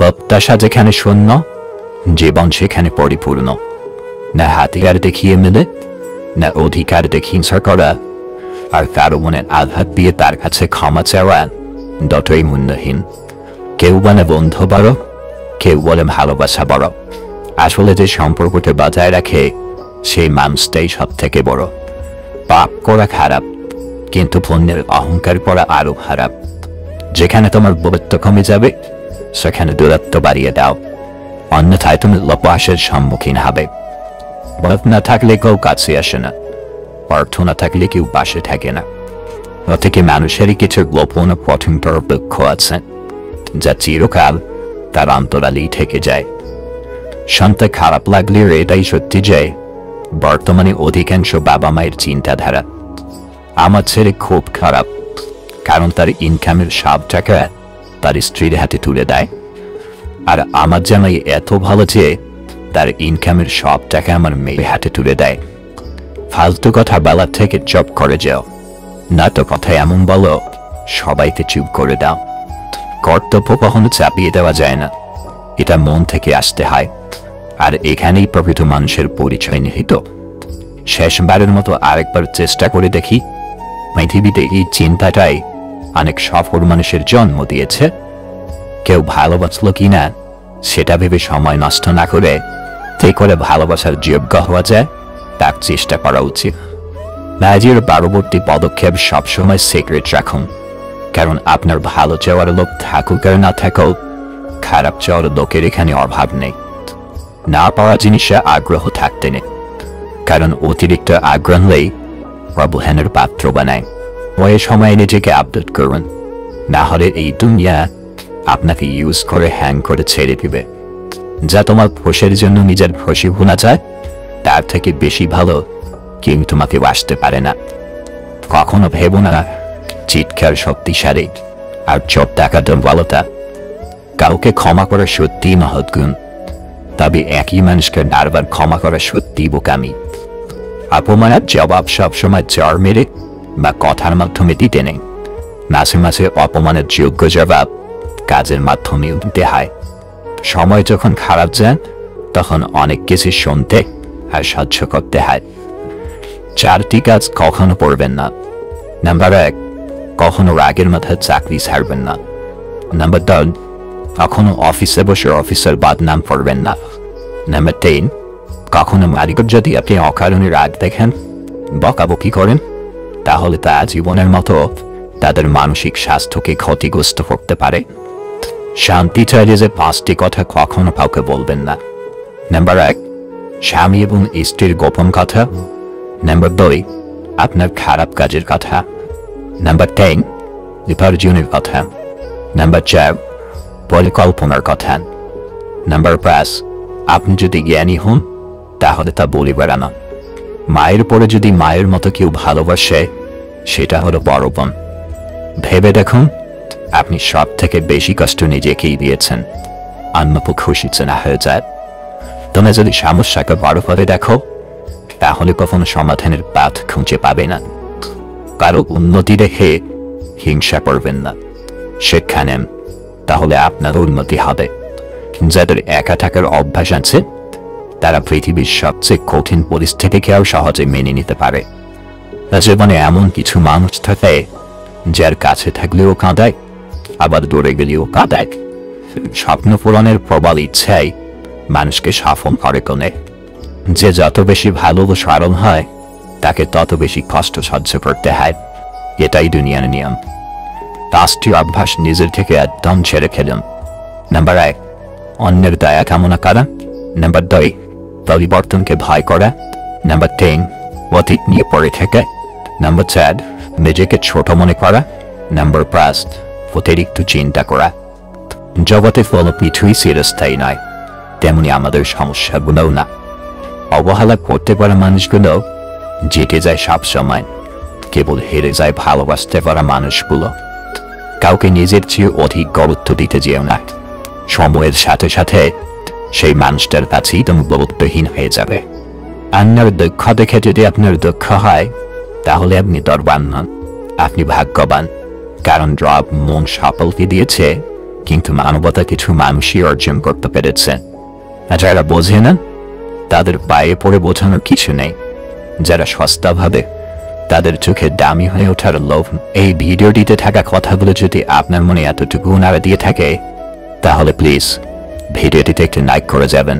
প্রত্যাশা যেখানে শূন্য, জীবন সেখানে পরিপূর্ণ। না হাতিয়ার দেখিয়ে মেলে, না অধিকার দেখিয়ে হিংসা করা, আর কারো মনের আঘাত দিয়ে তার কাছে ক্ষমা চাওয়া দুটোই মূল্যহীন। কেউ বলে বন্ধু বড়, কেউ বলে ভালোবাসা বড়। আসলে যে সম্পর্কটা বজায় রাখে সেই মানুষটাই সব থেকে বড়। পাপ করা খারাপ, কিন্তু পুণ্যের অহংকার করা আরো খারাপ। যেখানে তোমার বন্ধুত্ব কমে যাবে সেখানে দূরত্ব বাড়িয়ে দাও, অন্যথায় তুমি লপাসের সম্মুখীন হবে। বরফ না থাকলে কেউ কাছে আসে না, অর্থ না থাকলে কেউ পাশে থাকে না। ও থেকে মানুষেরই কিছু গোপন ও কঠিনতর দুঃখ আছে, যা চিরকাল তার অন্তরালেই থেকে যায়। শুনতে খারাপ লাগলেও এটাই সত্যি যে বর্তমানে অধিকাংশ বাবা মায়ের চিন্তাধারা আমার ছেলে খুব খারাপ, কারণ তার ইনকামের সব টাকা তার স্ত্রীর হাতে তুলে দেয়, আর আমার জামাই এত ভালো যে তার ইনকামের সব টাকা আমার মেয়ের হাতে তুলে দেয়। ফালতু কথা বলার থেকে চুপ করে যাও, না তো কথা এমন বলো সবাইকে চুপ করে দাও। কর্তব্য কখনো চাপিয়ে দেওয়া যায় না, এটা মন থেকে আসতে হয়, আর এখানেই প্রকৃত মানুষের পরিচয় নিহিত। শেষবারের মতো আরেকবার চেষ্টা করে দেখি, পৃথিবীতে এই চিন্তাটাই অনেক সফল মানুষের জন্ম দিয়েছে। কেউ ভালোবাসল কিনা সেটা ভেবে সময় নষ্ট না করে যে করে ভালোবাসার যোগ্য হওয়া যায় তার চেষ্টা করা উচিত। নিজের পরবর্তী পদক্ষেপ সবসময় সিক্রেট রাখুন, কারণ আপনার ভালো চাওয়ার লোক থাকুক আর না থাকুক, খারাপ চাওয়ার লোকের এখানে অভাব নেই। না পাওয়া জিনিসে আগ্রহ থাকতে নেই, কারণ অতিরিক্ত আগ্রহ হলেই প্রবহেনের পাত্র বানায়। ওই সময় নিজেকে আপডেট করুন, না হলে এই দুনিয়া আপনাকে ইউজ করে হ্যাং করে ছেড়ে দিবে। যা তোমার খুশির জন্য নিজের খুশি ভুলা যায়, তার থেকে বেশি ভালো কেউ তোমাকে বাসতে পারে না। কখনো ভেবো না চিৎকার শক্তিশালী আর চোখ টাকা দুর্বলতা। কাউকে ক্ষমা করা সত্যিই মহৎ গুণ, তবে একই মানুষকে বারবার ক্ষমা করা সত্যি বোকামি। অপমানের জবাব সবসময় চর মেরে বা কথার মাধ্যমে দিতে নেই, মাঝে মাঝে অপমানের যোগ্য জবাব কাজের মাধ্যমেও দিতে হয়। সময় যখন খারাপ যায় তখন অনেক কিছু শুনতে আর সহ্য করতে হয়। 4টি কাজ কখনো করবেন না। নাম্বার 1, কখনো রাগের মাথায় চাকরি ছাড়বেন না। নাম্বার 2, কখনো অফিসে বসে অফিসের বদনাম করবেন না। নাম্বার 3, কখনো মালিকের যদি আপনি অকারণে রাগ দেখেন, বকাবকি করেন, তাহলে তা জীবনের মতো তাদের মানসিক স্বাস্থ্যকে ক্ষতিগ্রস্ত করতে পারে। শান্তি চাইলে যে 5টি কথা কখনো কাউকে বলবেন না। নাম্বার 1, স্বামী এবং স্ত্রীর গোপন কথা। নাম্বার 2, আপনার খারাপ কাজের কথা। নাম্বার 3, বিপর্যয়ের কথা। নাম্বার 4, পরিকল্পনার কথা। নাম্বার 5, আপনি যদি জ্ঞানী হন তাহলে তা বলে বেড়ানো। মায়ের পরে যদি মায়ের মতো কেউ ভালোবাসে সেটা হলো বড় বোন। ভেবে দেখুন, আপনি সব থেকে বেশি কষ্ট নিজেকেই দিয়েছেন, অন্যকে খুশিতে না হয়ে যায়। তুমি যদি সমস্যাকে বড় করে দেখো তাহলে কখনো সমাধানের পথ খুঁজে পাবে না। কারো উন্নতি দেখে হিংসা করবেন না, শিক্ষা নেন, তাহলে আপনার উন্নতি হবে। যাদের একা থাকার অভ্যাস আছে তারা পৃথিবীর সবচেয়ে কঠিন পরিস্থিতিকেও সহজে মেনে নিতে পারে। জীবনে এমন কিছু মানুষ থাকে যার কাছে থাকলেও কাঁদায়, আবার দূরে গেলেও কাঁদায়। স্বপ্ন পূরণের প্রবল ইচ্ছাই মানুষকে সফল করে কোনে। যে যত বেশি ভালো ও সরল হয় তাকে তত বেশি কষ্ট সহ্য করতে হয়। এটাই দুনিয়ার নিয়ম। 5টি অভ্যাস নিজের থেকে একদম ছেড়ে খেলুন। নাম্বার 1, অন্যের দয়া কামনা করা। নাম্বার 2, পরিবর্তনকে ভয় করা। নাম্বার 3, অতীত নিয়ে পড়ে থাকে। নাম্বার 4, নিজেকে ছোট মনে করা। নাম্বার 5, অতিরিক্ত চিন্তা করা। জগতে কোনো কিছুই চিরস্থায়ী নয়, তেমনি আমাদের সমস্যাগুলোও না। অবহেলা করতে পারা মানুষগুলো জিতে যায় সব সময়, কেবল হেরে যায় ভালোবাসতে পারা মানুষগুলো। কাউকে নিজের চেয়ে অধিক গুরুত্ব দিতে যেও না, সময়ের সাথে সাথে সেই মানুষটার কাছেই তুমি গুরুত্বহীন হয়ে যাবে। অন্যের দুঃখ দেখে যদি আপনার দুঃখ হয় তাহলে আপনি দরবান নন, আপনি ভাগ্যবান। কারণ রব মন সকলকে দিয়েছে, কিন্তু মানবতা কিছু মানুষই অর্জন করতে পেরেছে। আর যারা বোঝে না তাদের পায়ে পড়ে বোঝানোর কিছু নেই। যারা সস্তা ভাবে তাদের চোখে দামি হয়ে ওঠার লোভ। এই ভিডিওটিতে থাকা কথাগুলো যদি আপনার মনে এতটুকু নাড়া দিয়ে থাকে তাহলে প্লিজ ভিডিওটিতে একটি লাইক করে যাবেন।